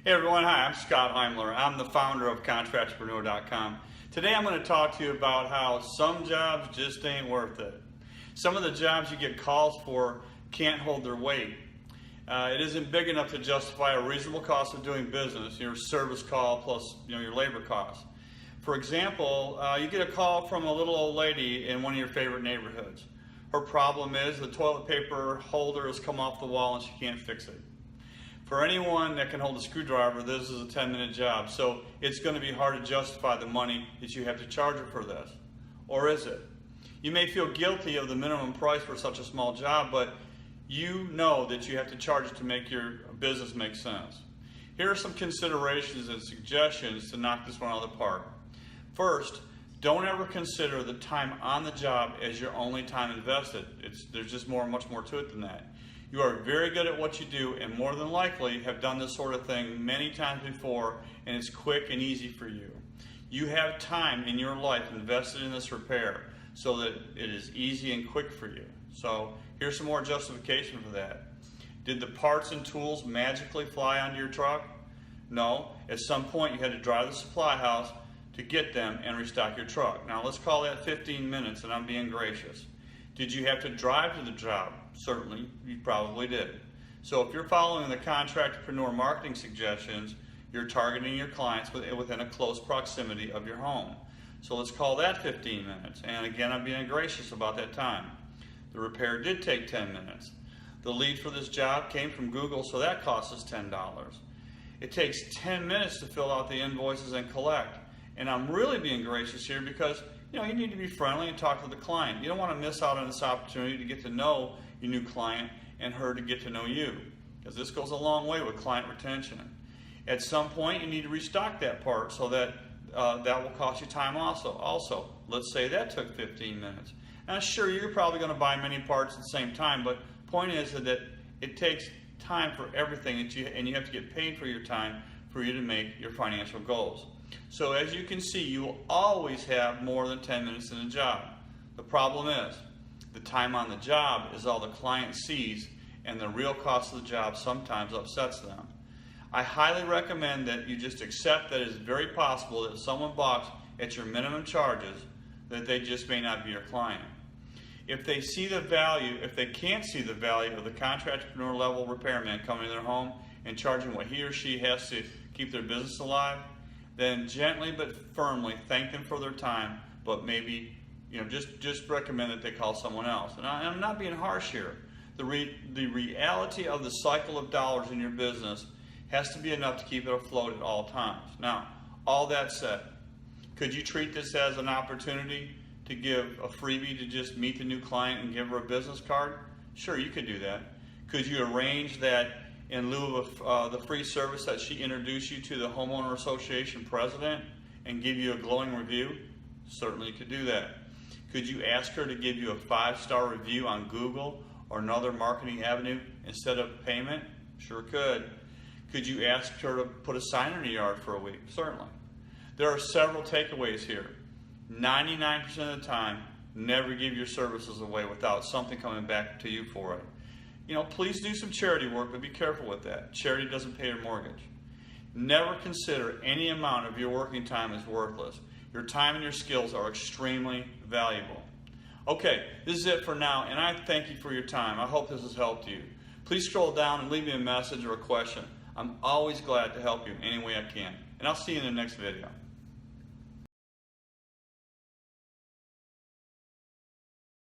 Hey everyone, hi, I'm Scott Heimler. I'm the founder of Contractpreneur.com. Today I'm going to talk to you about how some jobs just ain't worth it. Some of the jobs you get calls for can't hold their weight. It isn't big enough to justify a reasonable cost of doing business, your service call plus your labor costs. For example, you get a call from a little old lady in one of your favorite neighborhoods. Her problem is the toilet paper holder has come off the wall and she can't fix it. For anyone that can hold a screwdriver, this is a 10-minute job, so it's going to be hard to justify the money that you have to charge her for this. Or is it? You may feel guilty of the minimum price for such a small job, but you know that you have to charge it to make your business make sense. Here are some considerations and suggestions to knock this one out of the park. First, don't ever consider the time on the job as your only time invested. There's just much more to it than that. You are very good at what you do and more than likely have done this sort of thing many times before, and it's quick and easy for you. You have time in your life invested in this repair so that it is easy and quick for you. So here's some more justification for that. Did the parts and tools magically fly onto your truck? No. At some point you had to drive the supply house to get them and restock your truck. Now let's call that 15 minutes, and I'm being gracious. Did you have to drive to the job? Certainly, you probably did. So if you're following the Contractpreneur marketing suggestions, you're targeting your clients within a close proximity of your home. So let's call that 15 minutes. And again, I'm being gracious about that time. The repair did take 10 minutes. The lead for this job came from Google, so that cost us $10. It takes 10 minutes to fill out the invoices and collect. And I'm really being gracious here because you need to be friendly and talk to the client. You don't want to miss out on this opportunity to get to know your new client and her to get to know you, because this goes a long way with client retention. At some point you need to restock that part, so that that will cost you time also. Let's say that took 15 minutes. Now sure, you're probably going to buy many parts at the same time, but point is that it takes time for everything and you have to get paid for your time for you to make your financial goals. So as you can see, you will always have more than 10 minutes in a job. The problem is, the time on the job is all the client sees, and the real cost of the job sometimes upsets them. I highly recommend that you just accept that it is very possible that if someone balks at your minimum charges, that they just may not be your client. If they can't see the value of the Contractpreneur level repairman coming to their home and charging what he or she has to keep their business alive, then gently but firmly thank them for their time, but maybe just recommend that they call someone else. And I'm not being harsh here. The reality of the cycle of dollars in your business has to be enough to keep it afloat at all times. Now, all that said, could you treat this as an opportunity to give a freebie to just meet the new client and give her a business card? Sure, you could do that. Could you arrange that in lieu of the free service that she introduced you to the homeowner association president and give you a glowing review? Certainly you could do that. Could you ask her to give you a 5-star review on Google or another marketing avenue instead of payment? Sure could. Could you ask her to put a sign in your yard for a week? Certainly. There are several takeaways here. 99% of the time, never give your services away without something coming back to you for it. Please do some charity work, but be careful with that. Charity doesn't pay your mortgage. Never consider any amount of your working time as worthless. Your time and your skills are extremely valuable. Okay, this is it for now, and I thank you for your time. I hope this has helped you. Please scroll down and leave me a message or a question. I'm always glad to help you any way I can. And I'll see you in the next video.